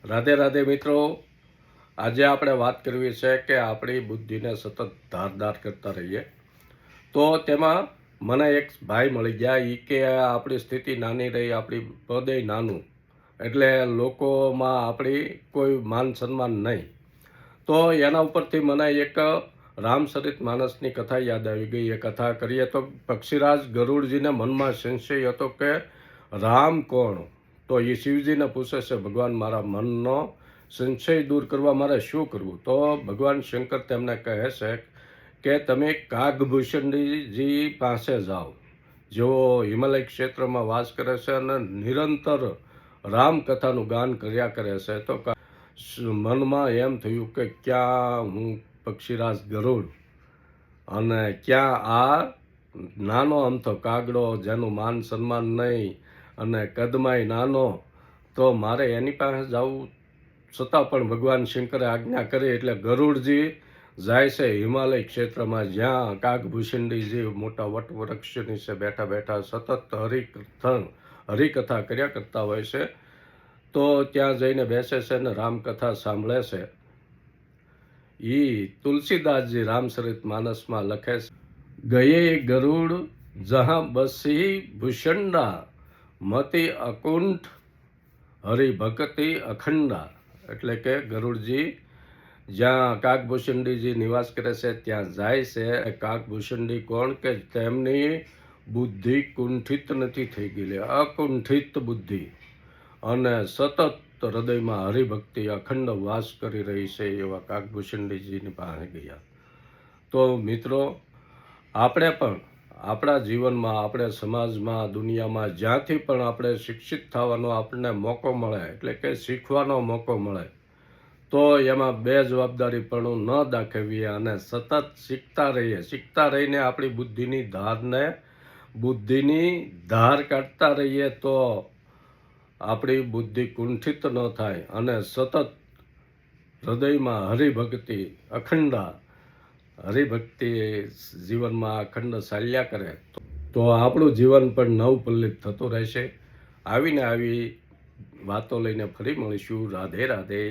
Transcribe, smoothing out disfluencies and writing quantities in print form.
રાધે રાધે મિત્રો, આજે આપણે વાત કરવી છે કે આપણી બુદ્ધિને સતત ધારદાર કરતા રહીએ. તો તેમાં મને એક ભાઈ મળી ગયા. એ કે આપણી સ્થિતિ નાની રહી, આપણી પદે નાનું, એટલે લોકોમાં આપણી કોઈ માન સન્માન નહીં. તો એના ઉપરથી મને એક રામચરિત માનસની કથા યાદ આવી ગઈ. એ કથા કરીએ તો પક્ષીરાજ ગરુડજીને મનમાં સંશય હતો કે રામ કોણ. તો એ શિવજીને પૂછે છે, ભગવાન મારા મનનો સંશય દૂર કરવા મારે શું કરવું. તો ભગવાન શંકર તેમને કહે છે કે તમે કાગભૂષણજી પાસે જાઓ, જેઓ હિમાલય ક્ષેત્રમાં વાસ કરે છે અને નિરંતર રામકથાનું ગાન કર્યા કરે છે. તો મનમાં એમ થયું કે ક્યાં હું પક્ષીરાજ ગરુડ અને ક્યાં આ નાનો અમથો કાગડો જેનું માન સન્માન નહીં અને કદમાંય નાનો, તો મારે એની પાસે જવું. છતાં પણ ભગવાન શંકરે આજ્ઞા કરી એટલે ગરુડજી જાય છે હિમાલય ક્ષેત્રમાં, જ્યાં કાગભૂષણજીજી મોટા વટવૃક્ષ નીચે બેઠા બેઠા સતત હરિકથા કર્યા કરતા હોય છે. તો ત્યાં જઈને બેસે છે ને રામકથા સાંભળે છે. તુલસીદાસજી રામચરિત માનસમાં લખે છે, ગયે ગરુડ જહાં બસી ભૂષંડા, મતિ અકુંઠ હરિભક્તિ અખંડા. એટલે કે ગરુડજી જ્યાં કાગભૂષણજી નિવાસ કરે છે ત્યાં જાય છે. કાગભૂષણજી કોણ કે તેમની બુદ્ધિ કુંઠિત નથી થઈ ગયેલી, અકુંઠિત બુદ્ધિ, અને સતત હૃદયમાં હરિભક્તિ અખંડ વાસ કરી રહી છે. એવા કાગભૂષણજીની પાસે ગયા. તો મિત્રો, આપણે પણ આપણા જીવનમાં, આપણે સમાજમાં, દુનિયામાં જ્યાંથી પણ આપણે શિક્ષિત થવાનો આપણને મોકો મળે, એટલે કે શીખવાનો મોકો મળે, તો એમાં બે જવાબદારી પણ ન દાખવીએ અને સતત શીખતા રહીએ. શીખતા રહીને આપણી બુદ્ધિની ધાર કાઢતા રહીએ તો આપણી બુદ્ધિ કુંઠિત ન થાય અને સતત હૃદયમાં હરિભક્તિ અખંડા, હરિભક્તિ જીવનમાં અખંડ ચાલ્યા કરે તો આપણું જીવન પણ નવપલ્લિત થતું રહેશે. આવીને આવી વાતો લઈને ફરી મળીશું. રાધે રાધે.